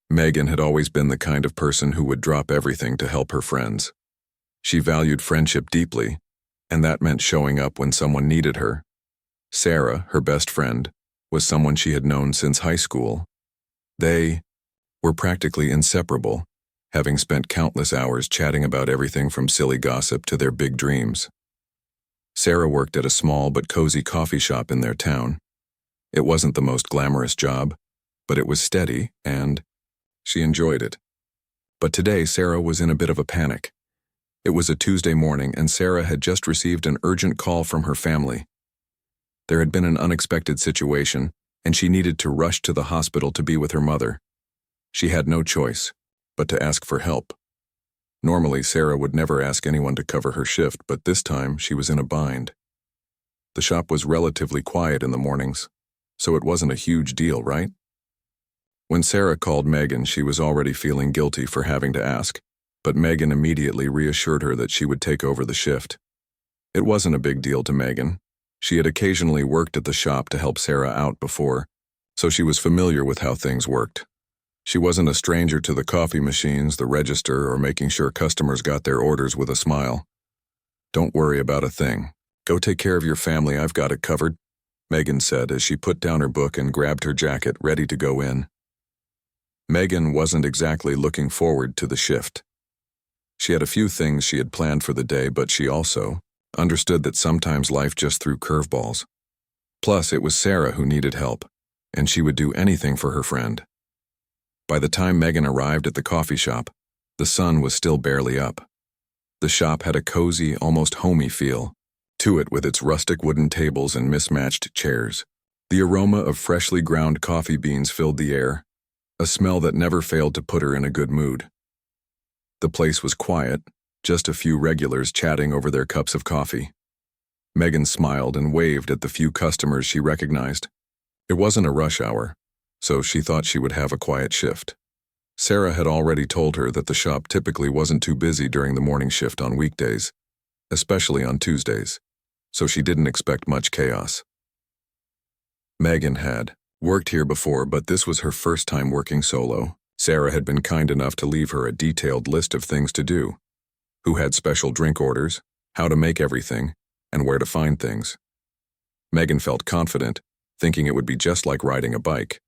Megan had always been the kind of person who would drop everything to help her friends. She valued friendship deeply, and that meant showing up when someone needed her. Sarah, her best friend, was someone she had known since high school. They were practically inseparable, having spent countless hours chatting about everything from silly gossip to their big dreams. Sarah worked at a small but cozy coffee shop in their town. It wasn't the most glamorous job, but it was steady, and she enjoyed it. But today, Sarah was in a bit of a panic. It was a Tuesday morning, and Sarah had just received an urgent call from her family. There had been an unexpected situation, and she needed to rush to the hospital to be with her mother. She had no choice but to ask for help. Normally, Sarah would never ask anyone to cover her shift, but this time she was in a bind. The shop was relatively quiet in the mornings, so it wasn't a huge deal, right? When Sarah called Megan, she was already feeling guilty for having to ask, but Megan immediately reassured her that she would take over the shift. It wasn't a big deal to Megan. She had occasionally worked at the shop to help Sarah out before, so she was familiar with how things worked. She wasn't a stranger to the coffee machines, the register, or making sure customers got their orders with a smile. "Don't worry about a thing. Go take care of your family, I've got it covered," Megan said as she put down her book and grabbed her jacket, ready to go in. Megan wasn't exactly looking forward to the shift. She had a few things she had planned for the day, but she also understood that sometimes life just threw curveballs. Plus, it was Sarah who needed help, and she would do anything for her friend. By the time Megan arrived at the coffee shop, the sun was still barely up. The shop had a cozy, almost homey feel to it, with its rustic wooden tables and mismatched chairs. The aroma of freshly ground coffee beans filled the air, a smell that never failed to put her in a good mood. The place was quiet, just a few regulars chatting over their cups of coffee. Megan smiled and waved at the few customers she recognized. It wasn't a rush hour, so she thought she would have a quiet shift. Sarah had already told her that the shop typically wasn't too busy during the morning shift on weekdays, especially on Tuesdays, so she didn't expect much chaos. Megan had worked here before, but this was her first time working solo. Sarah had been kind enough to leave her a detailed list of things to do: who had special drink orders, how to make everything, and where to find things. Megan felt confident, thinking it would be just like riding a bike.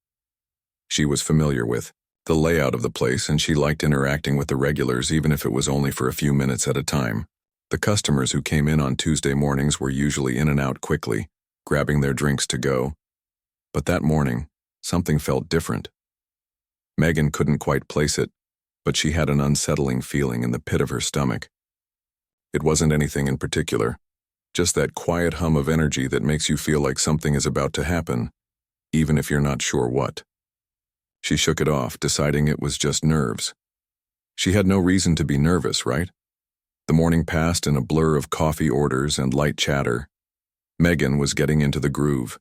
She was familiar with the layout of the place, and she liked interacting with the regulars, even if it was only for a few minutes at a time. The customers who came in on Tuesday mornings were usually in and out quickly, grabbing their drinks to go. But that morning, something felt different. Megan couldn't quite place it, but she had an unsettling feeling in the pit of her stomach. It wasn't anything in particular, just that quiet hum of energy that makes you feel like something is about to happen, even if you're not sure what. She shook it off, deciding it was just nerves. She had no reason to be nervous, right? The morning passed in a blur of coffee orders and light chatter. Megan was getting into the groove.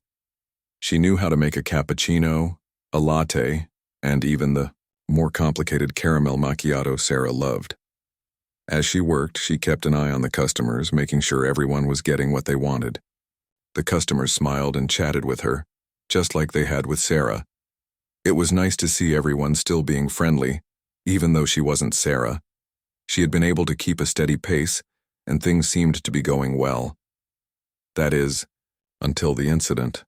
She knew how to make a cappuccino, a latte, and even the more complicated caramel macchiato Sarah loved. As she worked, she kept an eye on the customers, making sure everyone was getting what they wanted. The customers smiled and chatted with her, just like they had with Sarah. It was nice to see everyone still being friendly, even though she wasn't Sarah. She had been able to keep a steady pace, and things seemed to be going well. That is, until the incident.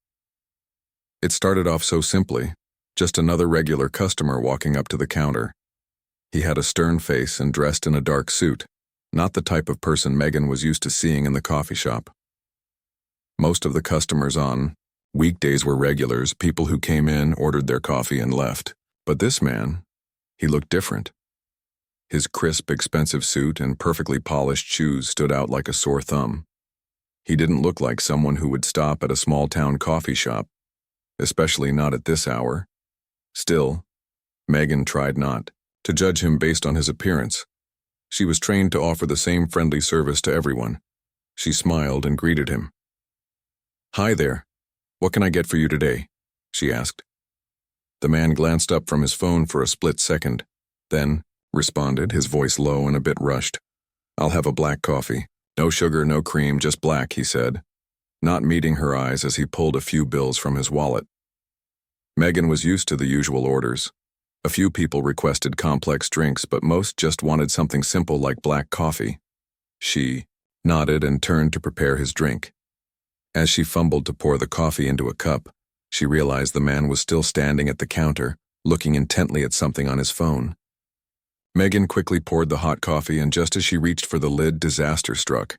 It started off so simply, just another regular customer walking up to the counter. He had a stern face and dressed in a dark suit, not the type of person Megan was used to seeing in the coffee shop. Most of the customers on weekdays were regulars, people who came in, ordered their coffee, and left. But this man, he looked different. His crisp, expensive suit and perfectly polished shoes stood out like a sore thumb. He didn't look like someone who would stop at a small-town coffee shop, especially not at this hour. Still, Megan tried not to judge him based on his appearance. She was trained to offer the same friendly service to everyone. She smiled and greeted him. "Hi there. What can I get for you today?" she asked. The man glanced up from his phone for a split second, then responded, his voice low and a bit rushed. "I'll have a black coffee. No sugar, no cream, just black," he said, not meeting her eyes as he pulled a few bills from his wallet. Megan was used to the usual orders. A few people requested complex drinks, but most just wanted something simple like black coffee. She nodded and turned to prepare his drink. As she fumbled to pour the coffee into a cup, she realized the man was still standing at the counter, looking intently at something on his phone. Megan quickly poured the hot coffee, and just as she reached for the lid, disaster struck.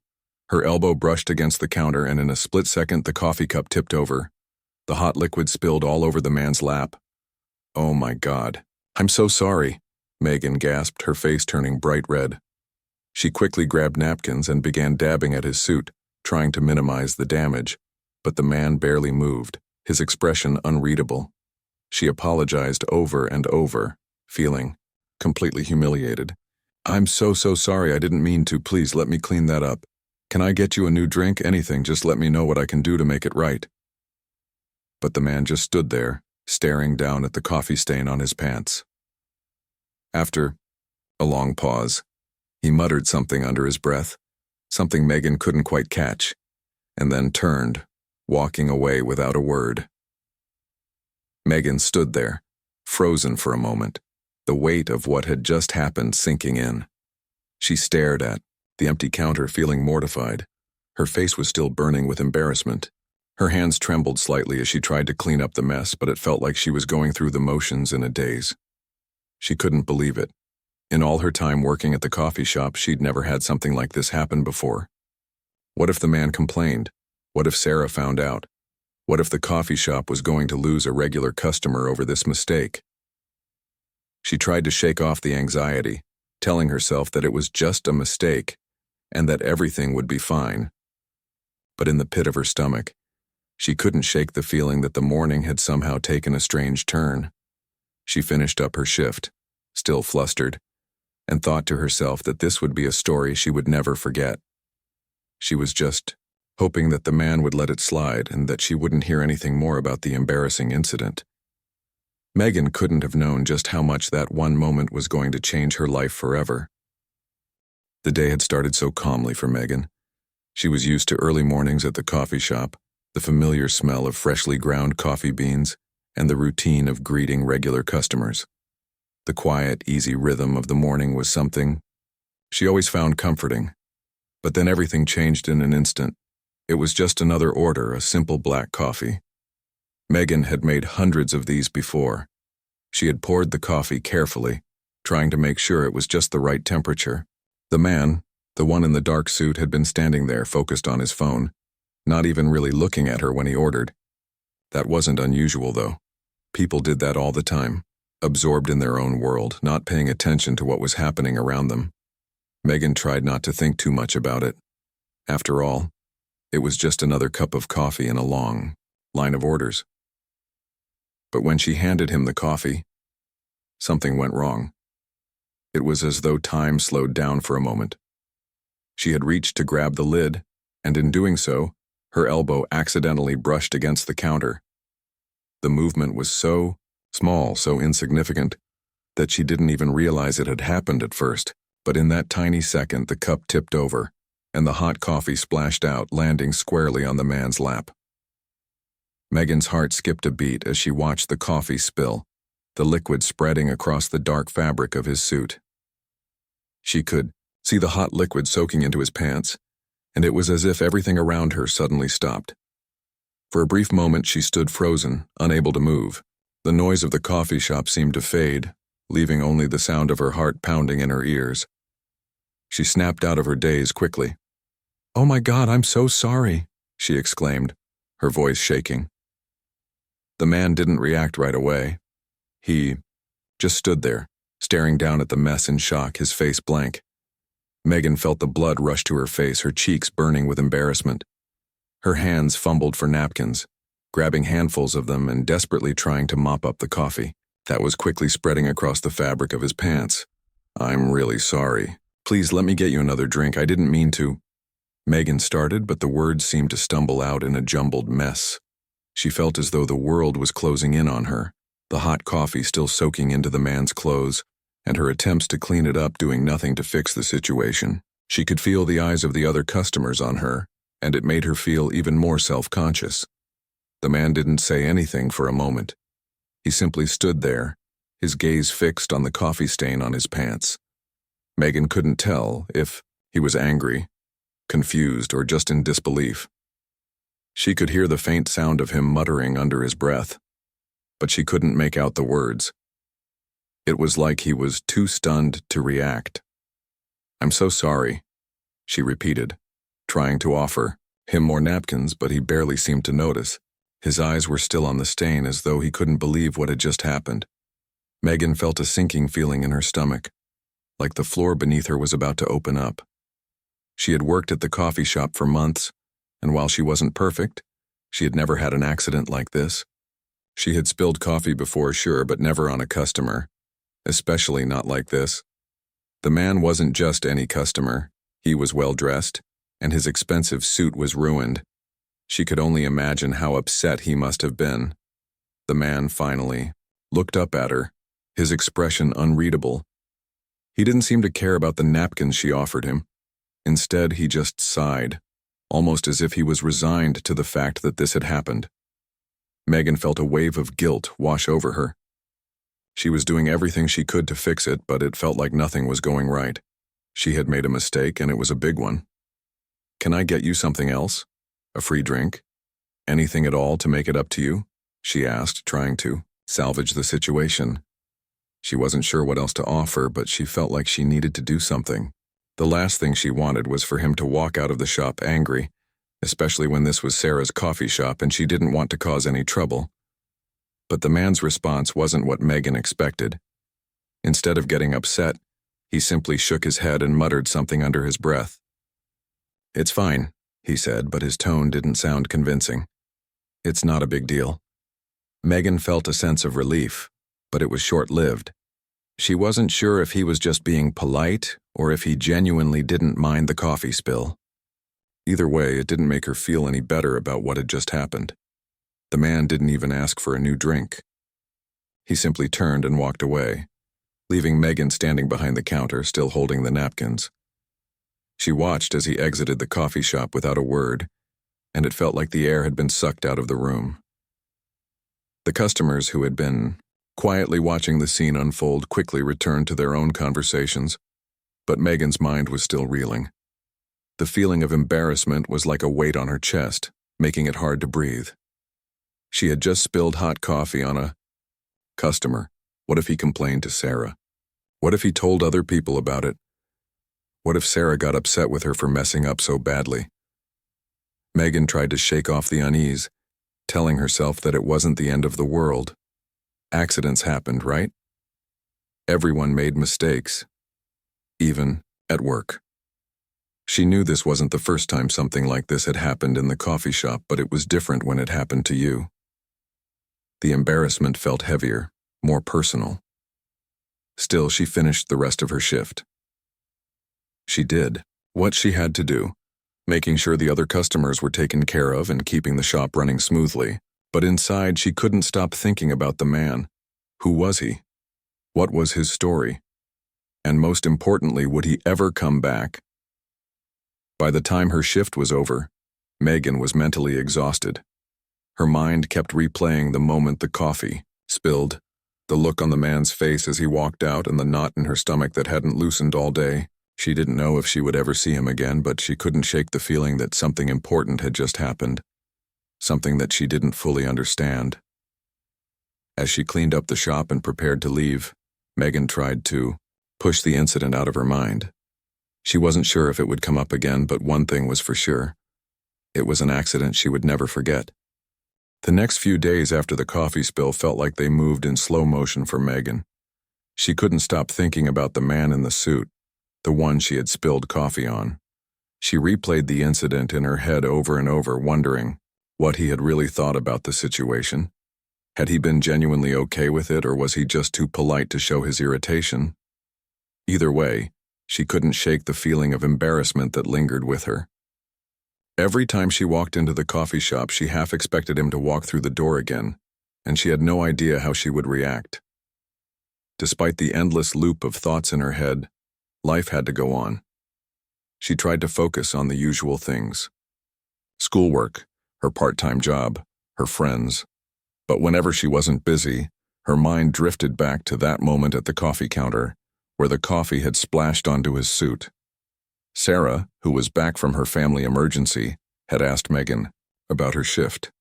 Her elbow brushed against the counter, and in a split second the coffee cup tipped over. The hot liquid spilled all over the man's lap. "Oh my God. I'm so sorry," Megan gasped, her face turning bright red. She quickly grabbed napkins and began dabbing at his suit, trying to minimize the damage, but the man barely moved, his expression unreadable. She apologized over and over, feeling completely humiliated. "I'm so sorry, I didn't mean to. Please let me clean that up. Can I get you a new drink? Anything, just let me know what I can do to make it right." But the man just stood there, staring down at the coffee stain on his pants. After a long pause, he muttered something under his breath, something Megan couldn't quite catch, and then turned, walking away without a word. Megan stood there, frozen for a moment, the weight of what had just happened sinking in. She stared at the empty counter, feeling mortified. Her face was still burning with embarrassment. Her hands trembled slightly as she tried to clean up the mess, but it felt like she was going through the motions in a daze. She couldn't believe it. In all her time working at the coffee shop, she'd never had something like this happen before. What if the man complained? What if Sarah found out? What if the coffee shop was going to lose a regular customer over this mistake? She tried to shake off the anxiety, telling herself that it was just a mistake and that everything would be fine. But in the pit of her stomach, she couldn't shake the feeling that the morning had somehow taken a strange turn. She finished up her shift, still flustered, and thought to herself that this would be a story she would never forget. She was just hoping that the man would let it slide and that she wouldn't hear anything more about the embarrassing incident. Megan couldn't have known just how much that one moment was going to change her life forever. The day had started so calmly for Megan. She was used to early mornings at the coffee shop, the familiar smell of freshly ground coffee beans, and the routine of greeting regular customers. The quiet, easy rhythm of the morning was something she always found comforting. But then everything changed in an instant. It was just another order, a simple black coffee. Megan had made hundreds of these before. She had poured the coffee carefully, trying to make sure it was just the right temperature. The man, the one in the dark suit, had been standing there focused on his phone, not even really looking at her when he ordered. That wasn't unusual, though. People did that all the time, absorbed in their own world, not paying attention to what was happening around them. Megan tried not to think too much about it. After all, it was just another cup of coffee in a long line of orders. But when she handed him the coffee, something went wrong. It was as though time slowed down for a moment. She had reached to grab the lid, and in doing so, her elbow accidentally brushed against the counter. The movement was so small, so insignificant, that she didn't even realize it had happened at first. But in that tiny second, the cup tipped over, and the hot coffee splashed out, landing squarely on the man's lap. Megan's heart skipped a beat as she watched the coffee spill, the liquid spreading across the dark fabric of his suit. She could see the hot liquid soaking into his pants, and it was as if everything around her suddenly stopped. For a brief moment, she stood frozen, unable to move. The noise of the coffee shop seemed to fade, leaving only the sound of her heart pounding in her ears. She snapped out of her daze quickly. "Oh my God, I'm so sorry," she exclaimed, her voice shaking. The man didn't react right away. He just stood there, staring down at the mess in shock, his face blank. Megan felt the blood rush to her face, her cheeks burning with embarrassment. Her hands fumbled for napkins, grabbing handfuls of them and desperately trying to mop up the coffee that was quickly spreading across the fabric of his pants. "I'm really sorry. Please let me get you another drink. I didn't mean to." Megan started, but the words seemed to stumble out in a jumbled mess. She felt as though the world was closing in on her, the hot coffee still soaking into the man's clothes, and her attempts to clean it up doing nothing to fix the situation. She could feel the eyes of the other customers on her, and it made her feel even more self-conscious. The man didn't say anything for a moment. He simply stood there, his gaze fixed on the coffee stain on his pants. Megan couldn't tell if he was angry, confused, or just in disbelief. She could hear the faint sound of him muttering under his breath, but she couldn't make out the words. It was like he was too stunned to react. "I'm so sorry," she repeated, trying to offer him more napkins, but he barely seemed to notice. His eyes were still on the stain, as though he couldn't believe what had just happened. Megan felt a sinking feeling in her stomach, like the floor beneath her was about to open up. She had worked at the coffee shop for months, and while she wasn't perfect, she had never had an accident like this. She had spilled coffee before, sure, but never on a customer, especially not like this. The man wasn't just any customer. He was well-dressed, and his expensive suit was ruined. She could only imagine how upset he must have been. The man finally looked up at her, his expression unreadable. He didn't seem to care about the napkins she offered him. Instead, he just sighed, almost as if he was resigned to the fact that this had happened. Megan felt a wave of guilt wash over her. She was doing everything she could to fix it, but it felt like nothing was going right. She had made a mistake, and it was a big one. "Can I get you something else? A free drink? Anything at all to make it up to you?" she asked, trying to salvage the situation. She wasn't sure what else to offer, but she felt like she needed to do something. The last thing she wanted was for him to walk out of the shop angry, especially when this was Sarah's coffee shop and she didn't want to cause any trouble. But the man's response wasn't what Megan expected. Instead of getting upset, he simply shook his head and muttered something under his breath. "It's fine," he said, but his tone didn't sound convincing. "It's not a big deal." Megan felt a sense of relief, but it was short-lived. She wasn't sure if he was just being polite or if he genuinely didn't mind the coffee spill. Either way, it didn't make her feel any better about what had just happened. The man didn't even ask for a new drink. He simply turned and walked away, leaving Megan standing behind the counter, still holding the napkins. She watched as he exited the coffee shop without a word, and it felt like the air had been sucked out of the room. The customers who had been quietly watching the scene unfold quickly returned to their own conversations, but Megan's mind was still reeling. The feeling of embarrassment was like a weight on her chest, making it hard to breathe. She had just spilled hot coffee on a customer. What if he complained to Sarah? What if he told other people about it? What if Sarah got upset with her for messing up so badly? Megan tried to shake off the unease, telling herself that it wasn't the end of the world. Accidents happened, right? Everyone made mistakes, even at work. She knew this wasn't the first time something like this had happened in the coffee shop, but it was different when it happened to you. The embarrassment felt heavier, more personal. Still, she finished the rest of her shift. She did what she had to do, making sure the other customers were taken care of and keeping the shop running smoothly. But inside, she couldn't stop thinking about the man. Who was he? What was his story? And most importantly, would he ever come back? By the time her shift was over, Megan was mentally exhausted. Her mind kept replaying the moment the coffee spilled, the look on the man's face as he walked out, and the knot in her stomach that hadn't loosened all day. She didn't know if she would ever see him again, but she couldn't shake the feeling that something important had just happened. Something that she didn't fully understand. As she cleaned up the shop and prepared to leave, Megan tried to push the incident out of her mind. She wasn't sure if it would come up again, but one thing was for sure. It was an accident she would never forget. The next few days after the coffee spill felt like they moved in slow motion for Megan. She couldn't stop thinking about the man in the suit, the one she had spilled coffee on. She replayed the incident in her head over and over, wondering what he had really thought about the situation. Had he been genuinely okay with it, or was he just too polite to show his irritation? Either way, she couldn't shake the feeling of embarrassment that lingered with her. Every time she walked into the coffee shop, she half expected him to walk through the door again, and she had no idea how she would react. Despite the endless loop of thoughts in her head, life had to go on. She tried to focus on the usual things: schoolwork, her part-time job, her friends. But whenever she wasn't busy, Her mind drifted back to that moment at the coffee counter, where the coffee had splashed onto his suit. Sarah, who was back from her family emergency, had asked Megan about her shift.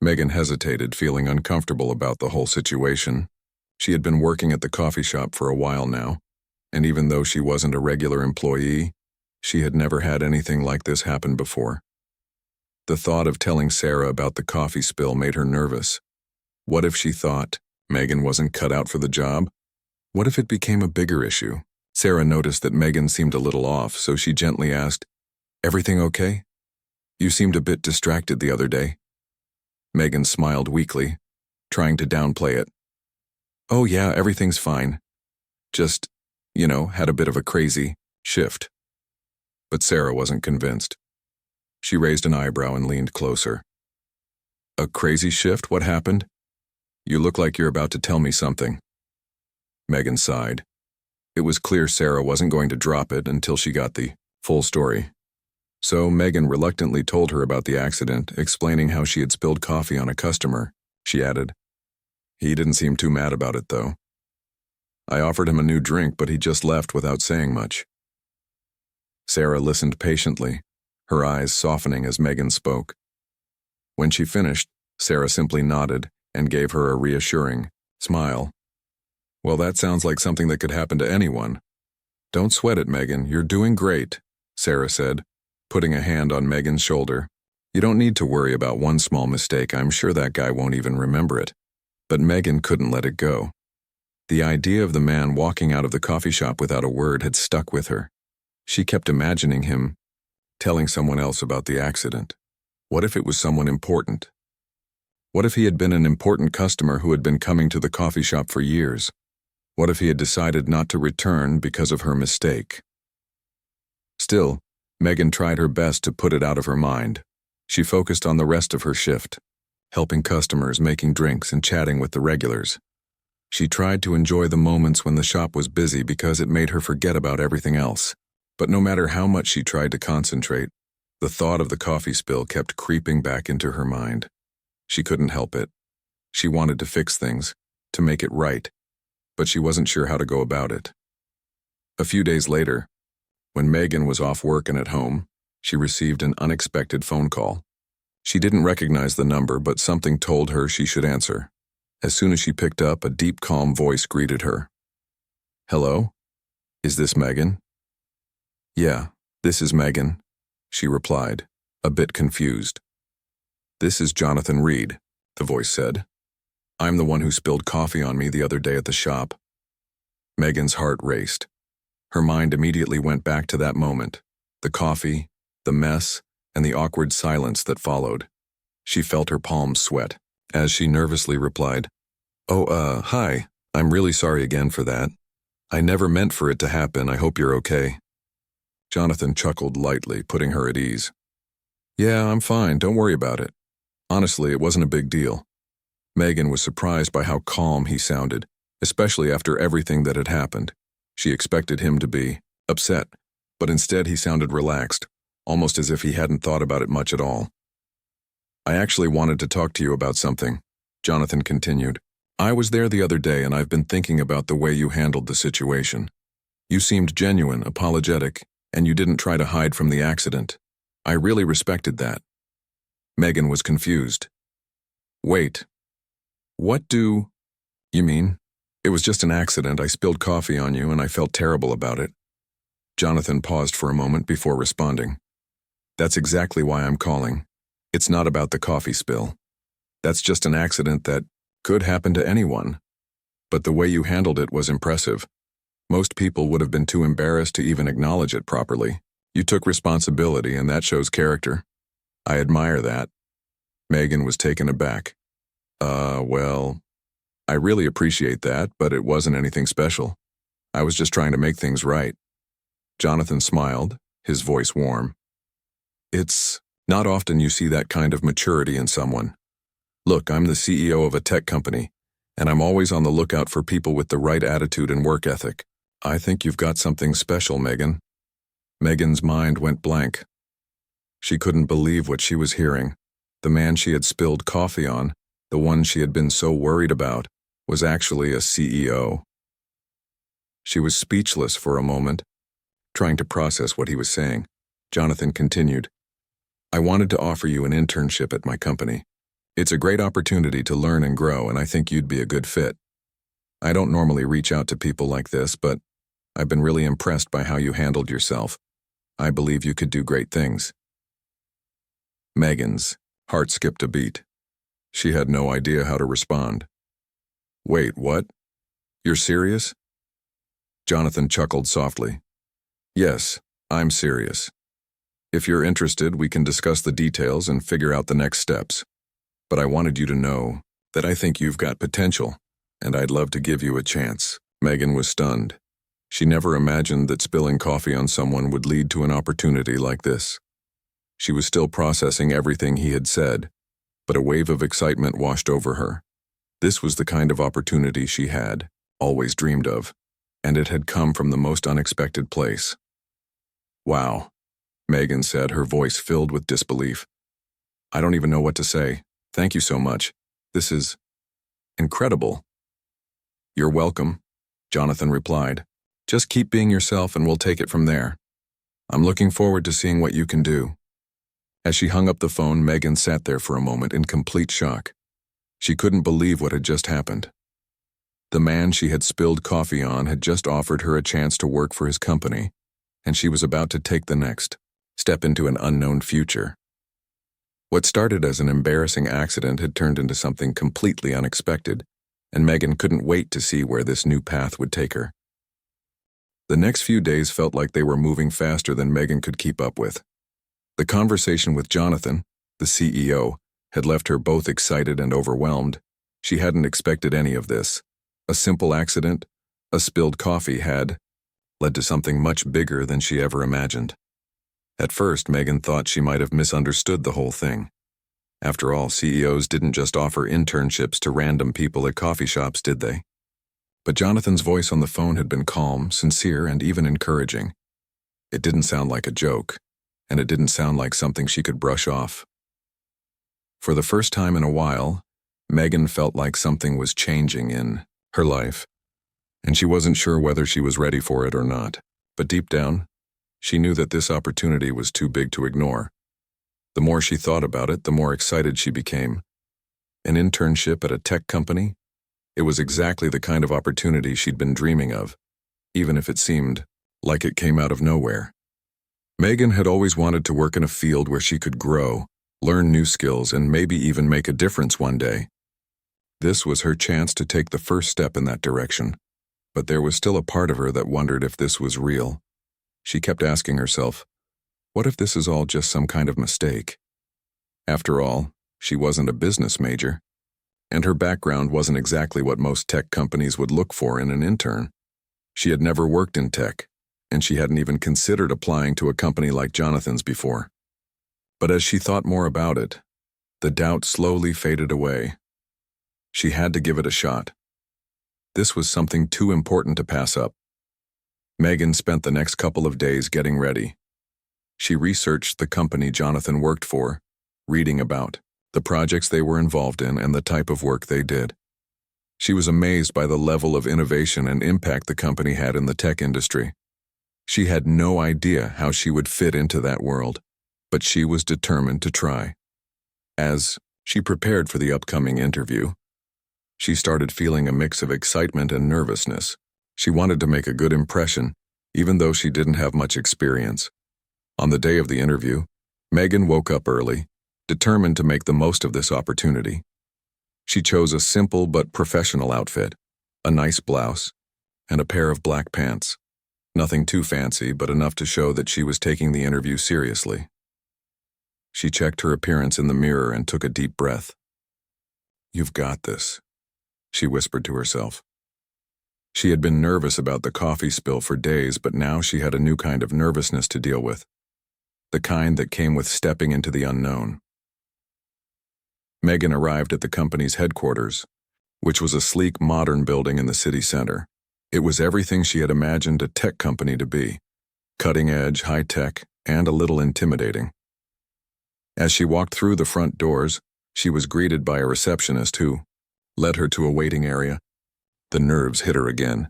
Megan hesitated, feeling uncomfortable about the whole situation. She had been working at the coffee shop for a while now, and even though she wasn't a regular employee, she had never had anything like this happen before. The thought of telling Sarah about the coffee spill made her nervous. What if she thought Megan wasn't cut out for the job? What if it became a bigger issue? Sarah noticed that Megan seemed a little off, so she gently asked, "Everything okay? You seemed a bit distracted the other day." Megan smiled weakly, trying to downplay it. "Oh yeah, everything's fine. Just, had a bit of a crazy shift." But Sarah wasn't convinced. She raised an eyebrow and leaned closer. "A crazy shift? What happened? You look like you're about to tell me something." Megan sighed. It was clear Sarah wasn't going to drop it until she got the full story. So Megan reluctantly told her about the accident, explaining how she had spilled coffee on a customer. She added, "He didn't seem too mad about it, though. I offered him a new drink, but he just left without saying much." Sarah listened patiently, her eyes softening as Megan spoke. When she finished, Sarah simply nodded and gave her a reassuring smile. "Well, that sounds like something that could happen to anyone. Don't sweat it, Megan. You're doing great," Sarah said, putting a hand on Megan's shoulder. "You don't need to worry about one small mistake. I'm sure that guy won't even remember it." But Megan couldn't let it go. The idea of the man walking out of the coffee shop without a word had stuck with her. She kept imagining him telling someone else about the accident. What if it was someone important? What if he had been an important customer who had been coming to the coffee shop for years? What if he had decided not to return because of her mistake? Still, Megan tried her best to put it out of her mind. She focused on the rest of her shift, helping customers, making drinks, and chatting with the regulars. She tried to enjoy the moments when the shop was busy because it made her forget about everything else. But no matter how much she tried to concentrate, the thought of the coffee spill kept creeping back into her mind. She couldn't help it. She wanted to fix things, to make it right, but she wasn't sure how to go about it. A few days later, when Megan was off work and at home, she received an unexpected phone call. She didn't recognize the number, but something told her she should answer. As soon as she picked up, a deep, calm voice greeted her. "Hello? Is this Megan?" "Yeah, this is Megan," she replied, a bit confused. "This is Jonathan Reed," the voice said. "I'm the one who spilled coffee on me the other day at the shop." Megan's heart raced. Her mind immediately went back to that moment, the coffee, the mess, and the awkward silence that followed. She felt her palms sweat as she nervously replied, "Oh, hi. I'm really sorry again for that. I never meant for it to happen. I hope you're okay." Jonathan chuckled lightly, putting her at ease. "Yeah, I'm fine. Don't worry about it. Honestly, it wasn't a big deal." Megan was surprised by how calm he sounded, especially after everything that had happened. She expected him to be upset, but instead he sounded relaxed, almost as if he hadn't thought about it much at all. "I actually wanted to talk to you about something," Jonathan continued. "I was there the other day and I've been thinking about the way you handled the situation. You seemed genuine, apologetic, and you didn't try to hide from the accident. I really respected that." Megan was confused. "Wait. What do you mean? It was just an accident. I spilled coffee on you and I felt terrible about it." Jonathan paused for a moment before responding. "That's exactly why I'm calling. It's not about the coffee spill. That's just an accident that could happen to anyone. But the way you handled it was impressive. Most people would have been too embarrassed to even acknowledge it properly. You took responsibility, and that shows character. I admire that." Megan was taken aback. Well, I really appreciate that, but it wasn't anything special. I was just trying to make things right." Jonathan smiled, his voice warm. "It's not often you see that kind of maturity in someone. Look, I'm the CEO of a tech company, and I'm always on the lookout for people with the right attitude and work ethic. I think you've got something special, Megan." Megan's mind went blank. She couldn't believe what she was hearing. The man she had spilled coffee on, the one she had been so worried about, was actually a CEO. She was speechless for a moment, trying to process what he was saying. Jonathan continued, "I wanted to offer you an internship at my company. It's a great opportunity to learn and grow, and I think you'd be a good fit. I don't normally reach out to people like this, but I've been really impressed by how you handled yourself. I believe you could do great things." Megan's heart skipped a beat. She had no idea how to respond. "Wait, what? You're serious?" Jonathan chuckled softly. "Yes, I'm serious. If you're interested, we can discuss the details and figure out the next steps. But I wanted you to know that I think you've got potential, and I'd love to give you a chance." Megan was stunned. She never imagined that spilling coffee on someone would lead to an opportunity like this. She was still processing everything he had said, but a wave of excitement washed over her. This was the kind of opportunity she had always dreamed of, and it had come from the most unexpected place. "Wow," Megan said, her voice filled with disbelief. "I don't even know what to say. Thank you so much. This is incredible." "You're welcome," Jonathan replied. "Just keep being yourself and we'll take it from there. I'm looking forward to seeing what you can do." As she hung up the phone, Megan sat there for a moment in complete shock. She couldn't believe what had just happened. The man she had spilled coffee on had just offered her a chance to work for his company, and she was about to take the next step into an unknown future. What started as an embarrassing accident had turned into something completely unexpected, and Megan couldn't wait to see where this new path would take her. The next few days felt like they were moving faster than Megan could keep up with. The conversation with Jonathan, the CEO, had left her both excited and overwhelmed. She hadn't expected any of this. A simple accident, a spilled coffee, had led to something much bigger than she ever imagined. At first, Megan thought she might have misunderstood the whole thing. After all, CEOs didn't just offer internships to random people at coffee shops, did they? But Jonathan's voice on the phone had been calm, sincere, and even encouraging. It didn't sound like a joke, and it didn't sound like something she could brush off. For the first time in a while, Megan felt like something was changing in her life, and she wasn't sure whether she was ready for it or not. But deep down, she knew that this opportunity was too big to ignore. The more she thought about it, the more excited she became. An internship at a tech company? It was exactly the kind of opportunity she'd been dreaming of, even if it seemed like it came out of nowhere. Megan had always wanted to work in a field where she could grow, learn new skills, and maybe even make a difference one day. This was her chance to take the first step in that direction, but there was still a part of her that wondered if this was real. She kept asking herself, what if this is all just some kind of mistake? After all, she wasn't a business major, and her background wasn't exactly what most tech companies would look for in an intern. She had never worked in tech, and she hadn't even considered applying to a company like Jonathan's before. But as she thought more about it, the doubt slowly faded away. She had to give it a shot. This was something too important to pass up. Megan spent the next couple of days getting ready. She researched the company Jonathan worked for, reading about the projects they were involved in and the type of work they did. She was amazed by the level of innovation and impact the company had in the tech industry. She had no idea how she would fit into that world, but she was determined to try. As she prepared for the upcoming interview, she started feeling a mix of excitement and nervousness. She wanted to make a good impression, even though she didn't have much experience. On the day of the interview, Megan woke up early, determined to make the most of this opportunity. She chose a simple but professional outfit, a nice blouse, and a pair of black pants. Nothing too fancy, but enough to show that she was taking the interview seriously. She checked her appearance in the mirror and took a deep breath. "You've got this," she whispered to herself. She had been nervous about the coffee spill for days, but now she had a new kind of nervousness to deal with. The kind that came with stepping into the unknown. Megan arrived at the company's headquarters, which was a sleek, modern building in the city center. It was everything she had imagined a tech company to be. Cutting edge, high tech, and a little intimidating. As she walked through the front doors, she was greeted by a receptionist who led her to a waiting area. The nerves hit her again.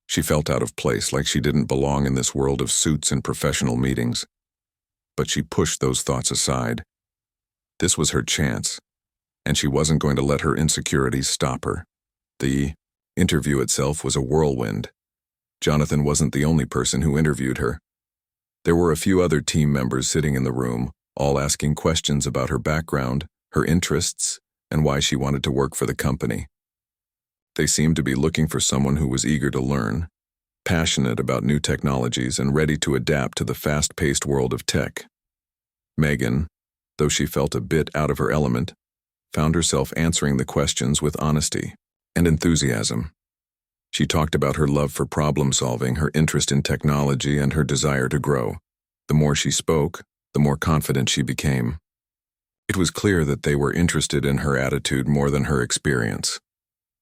She felt out of place, like she didn't belong in this world of suits and professional meetings. But she pushed those thoughts aside. This was her chance, and she wasn't going to let her insecurities stop her. The interview itself was a whirlwind. Jonathan wasn't the only person who interviewed her. There were a few other team members sitting in the room, all asking questions about her background, her interests, and why she wanted to work for the company. They seemed to be looking for someone who was eager to learn, passionate about new technologies, and ready to adapt to the fast-paced world of tech. Megan, though she felt a bit out of her element, found herself answering the questions with honesty and enthusiasm. She talked about her love for problem-solving, her interest in technology, and her desire to grow. The more she spoke, the more confident she became. It was clear that they were interested in her attitude more than her experience.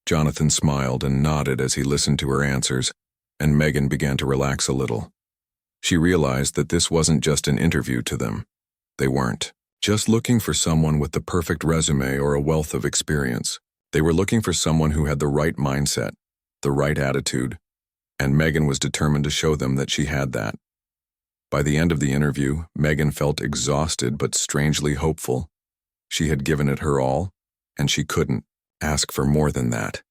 Jonathan smiled and nodded as he listened to her answers, and Megan began to relax a little. She realized that this wasn't just an interview to them. They weren't just looking for someone with the perfect resume or a wealth of experience. They were looking for someone who had the right mindset, the right attitude, and Megan was determined to show them that she had that. By the end of the interview, Megan felt exhausted but strangely hopeful. She had given it her all, and she couldn't ask for more than that.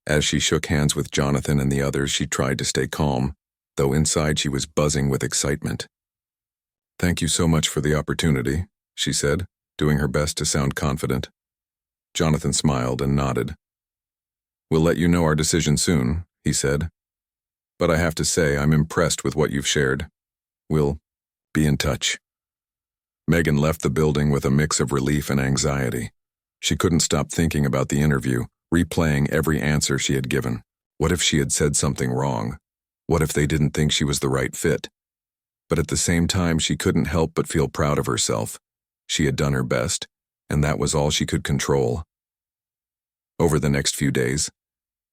As she shook hands with Jonathan and the others, she tried to stay calm, though inside she was buzzing with excitement. "Thank you so much for the opportunity," she said, doing her best to sound confident. Jonathan smiled and nodded. "We'll let you know our decision soon," he said. "But I have to say I'm impressed with what you've shared. We'll be in touch." Megan left the building with a mix of relief and anxiety. She couldn't stop thinking about the interview, replaying every answer she had given. What if she had said something wrong? What if they didn't think she was the right fit? But at the same time, she couldn't help but feel proud of herself. She had done her best, and that was all she could control. Over the next few days,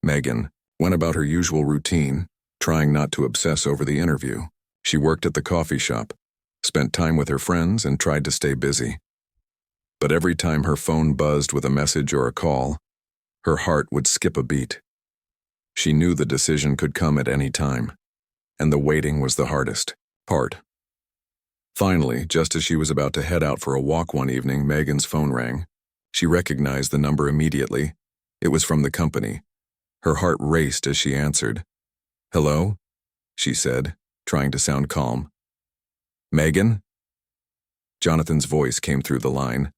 Megan went about her usual routine, trying not to obsess over the interview. She worked at the coffee shop, spent time with her friends, and tried to stay busy. But every time her phone buzzed with a message or a call, her heart would skip a beat. She knew the decision could come at any time, and the waiting was the hardest part. Finally, just as she was about to head out for a walk one evening, Megan's phone rang. She recognized the number immediately. It was from the company. Her heart raced as she answered. "Hello?" she said, trying to sound calm. "Megan?" Jonathan's voice came through the line.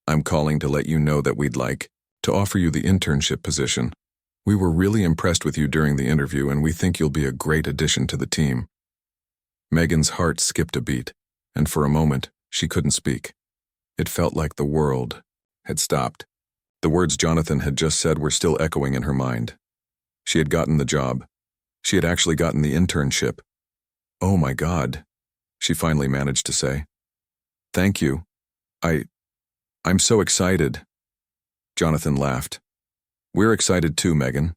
"I'm calling to let you know that we'd like to offer you the internship position. We were really impressed with you during the interview, and we think you'll be a great addition to the team." Megan's heart skipped a beat, and for a moment, she couldn't speak. It felt like the world had stopped. The words Jonathan had just said were still echoing in her mind. She had gotten the job. She had actually gotten the internship. "Oh my God," she finally managed to say. "Thank you. I'm so excited." Jonathan laughed. "We're excited too, Megan.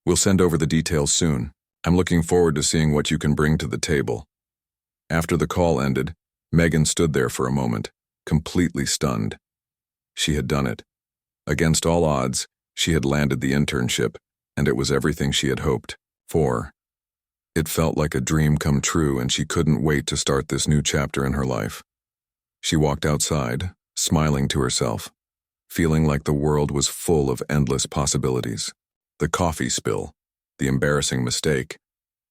We'll send over the details soon. I'm looking forward to seeing what you can bring to the table." After the call ended, Megan stood there for a moment, completely stunned. She had done it. Against all odds, she had landed the internship, and it was everything she had hoped for. It felt like a dream come true, and she couldn't wait to start this new chapter in her life. She walked outside, smiling to herself, feeling like the world was full of endless possibilities. The coffee spill, the embarrassing mistake,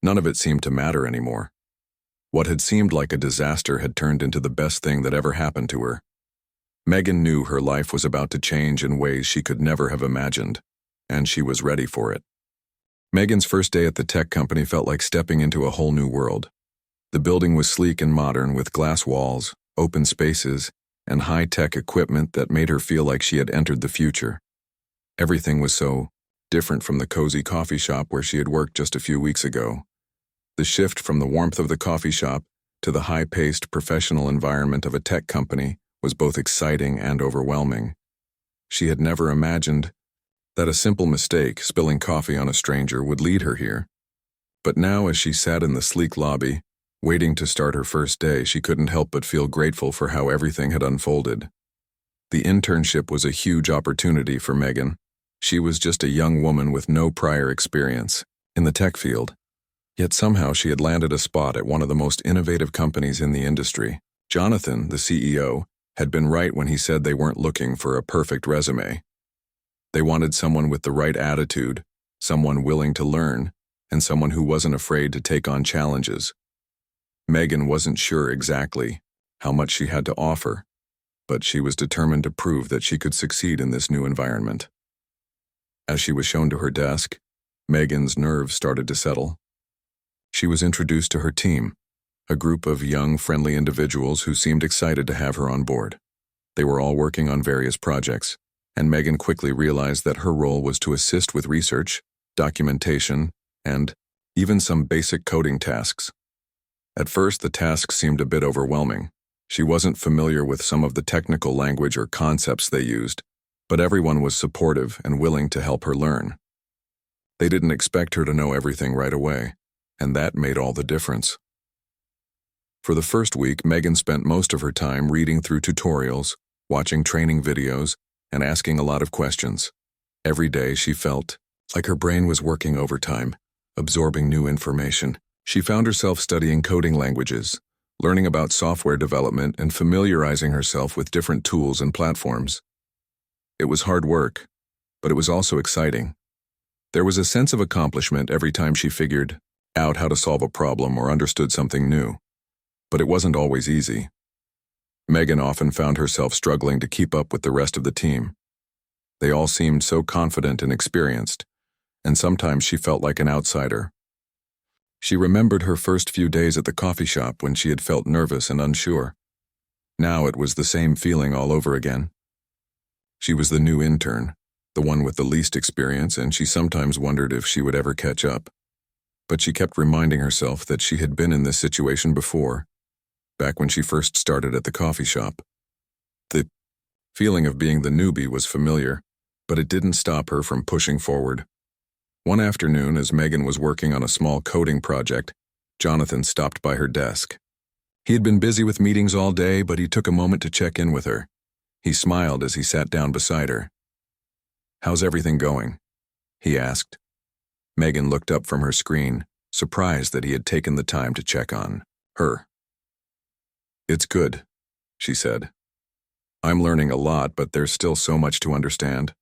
none of it seemed to matter anymore. What had seemed like a disaster had turned into the best thing that ever happened to her. Megan knew her life was about to change in ways she could never have imagined, and she was ready for it. Megan's first day at the tech company felt like stepping into a whole new world. The building was sleek and modern, with glass walls, open spaces, and high-tech equipment that made her feel like she had entered the future. Everything was so different from the cozy coffee shop where she had worked just a few weeks ago. The shift from the warmth of the coffee shop to the high-paced professional environment of a tech company was both exciting and overwhelming. She had never imagined that a simple mistake, spilling coffee on a stranger, would lead her here. But now, as she sat in the sleek lobby, waiting to start her first day, she couldn't help but feel grateful for how everything had unfolded. The internship was a huge opportunity for Megan, She was just a young woman with no prior experience in the tech field, yet somehow she had landed a spot at one of the most innovative companies in the industry. Jonathan, the CEO, had been right when he said they weren't looking for a perfect resume. They wanted someone with the right attitude, someone willing to learn, and someone who wasn't afraid to take on challenges. Megan wasn't sure exactly how much she had to offer, but she was determined to prove that she could succeed in this new environment. As she was shown to her desk, Megan's nerves started to settle. She was introduced to her team, a group of young, friendly individuals who seemed excited to have her on board. They were all working on various projects, and Megan quickly realized that her role was to assist with research, documentation, and even some basic coding tasks. At first, the tasks seemed a bit overwhelming. She wasn't familiar with some of the technical language or concepts they used, but everyone was supportive and willing to help her learn. They didn't expect her to know everything right away, and that made all the difference. For the first week, Megan spent most of her time reading through tutorials, watching training videos, and asking a lot of questions. Every day she felt like her brain was working overtime, absorbing new information. She found herself studying coding languages, learning about software development, and familiarizing herself with different tools and platforms. It was hard work, but it was also exciting. There was a sense of accomplishment every time she figured out how to solve a problem or understood something new. But it wasn't always easy. Megan often found herself struggling to keep up with the rest of the team. They all seemed so confident and experienced, and sometimes she felt like an outsider. She remembered her first few days at the coffee shop when she had felt nervous and unsure. Now it was the same feeling all over again. She was the new intern, the one with the least experience, and she sometimes wondered if she would ever catch up. But she kept reminding herself that she had been in this situation before, back when she first started at the coffee shop. The feeling of being the newbie was familiar, but it didn't stop her from pushing forward. One afternoon, as Megan was working on a small coding project, Jonathan stopped by her desk. He had been busy with meetings all day, but he took a moment to check in with her. He smiled as he sat down beside her. "How's everything going?" he asked. Megan looked up from her screen, surprised that he had taken the time to check on her. "It's good," she said. "I'm learning a lot, but there's still so much to understand.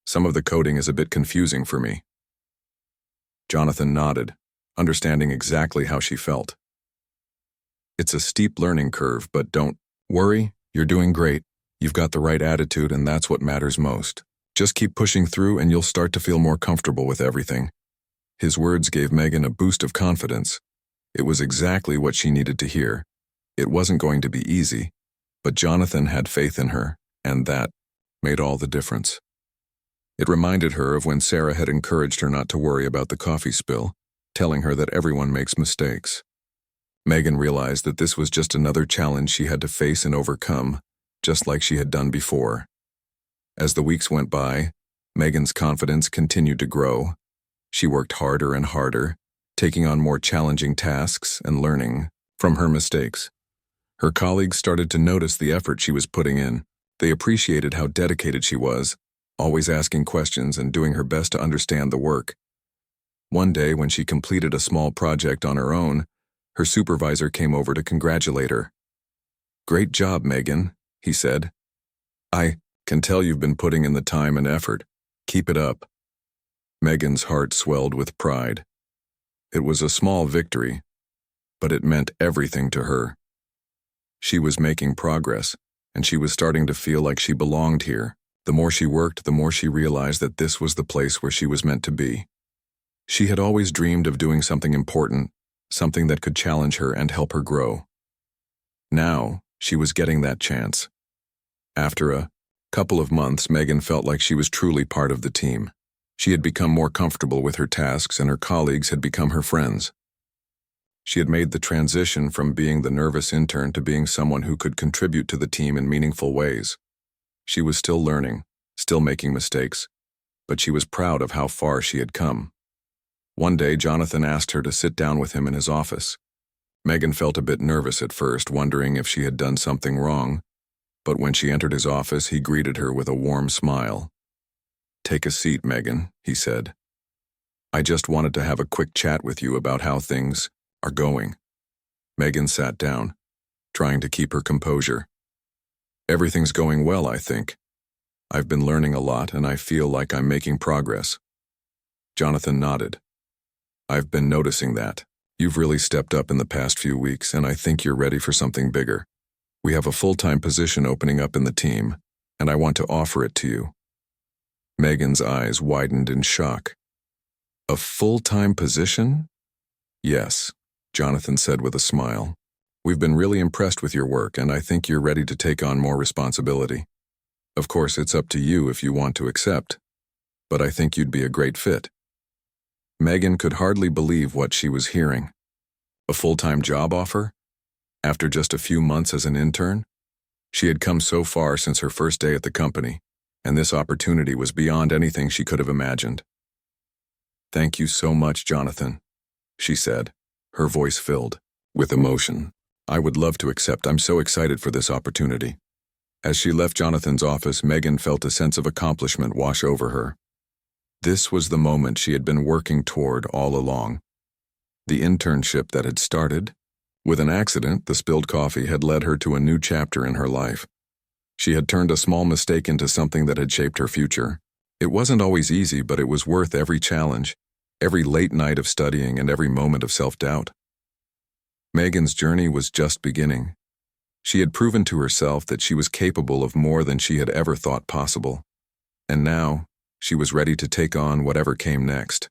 Some of the coding is a bit confusing for me." Jonathan nodded, understanding exactly how she felt. "It's a steep learning curve, but don't worry, you're doing great. You've got the right attitude, and that's what matters most. Just keep pushing through and you'll start to feel more comfortable with everything." His words gave Megan a boost of confidence. It was exactly what she needed to hear. It wasn't going to be easy, but Jonathan had faith in her, and that made all the difference. It reminded her of when Sarah had encouraged her not to worry about the coffee spill, telling her that everyone makes mistakes. Megan realized that this was just another challenge she had to face and overcome, just like she had done before. As the weeks went by, Megan's confidence continued to grow. She worked harder and harder, taking on more challenging tasks and learning from her mistakes. Her colleagues started to notice the effort she was putting in. They appreciated how dedicated she was, always asking questions and doing her best to understand the work. One day, when she completed a small project on her own, her supervisor came over to congratulate her. "Great job, Megan," he said. "I can tell you've been putting in the time and effort. Keep it up." Megan's heart swelled with pride. It was a small victory, but it meant everything to her. She was making progress, and she was starting to feel like she belonged here. The more she worked, the more she realized that this was the place where she was meant to be. She had always dreamed of doing something important, something that could challenge her and help her grow. Now, she was getting that chance. After a couple of months, Megan felt like she was truly part of the team. She had become more comfortable with her tasks, and her colleagues had become her friends. She had made the transition from being the nervous intern to being someone who could contribute to the team in meaningful ways. She was still learning, still making mistakes, but she was proud of how far she had come. One day, Jonathan asked her to sit down with him in his office. Megan felt a bit nervous at first, wondering if she had done something wrong, but when she entered his office, he greeted her with a warm smile. "Take a seat, Megan," he said. "I just wanted to have a quick chat with you about how things are going." Megan sat down, trying to keep her composure. "Everything's going well, I think. I've been learning a lot and I feel like I'm making progress." Jonathan nodded. "I've been noticing that. You've really stepped up in the past few weeks and I think you're ready for something bigger. We have a full-time position opening up in the team, and I want to offer it to you." Megan's eyes widened in shock. "A full-time position?" "Yes," Jonathan said with a smile. "We've been really impressed with your work and I think you're ready to take on more responsibility. Of course, it's up to you if you want to accept, but I think you'd be a great fit." Megan could hardly believe what she was hearing. A full-time job offer? After just a few months as an intern? She had come so far since her first day at the company, and this opportunity was beyond anything she could have imagined. "Thank you so much, Jonathan," she said, her voice filled with emotion. "I would love to accept. I'm so excited for this opportunity." As she left Jonathan's office, Megan felt a sense of accomplishment wash over her. This was the moment she had been working toward all along. The internship that had started. With an accident, the spilled coffee had led her to a new chapter in her life. She had turned a small mistake into something that had shaped her future. It wasn't always easy, but it was worth every challenge, every late night of studying, and every moment of self-doubt. Megan's journey was just beginning. She had proven to herself that she was capable of more than she had ever thought possible. And now, she was ready to take on whatever came next.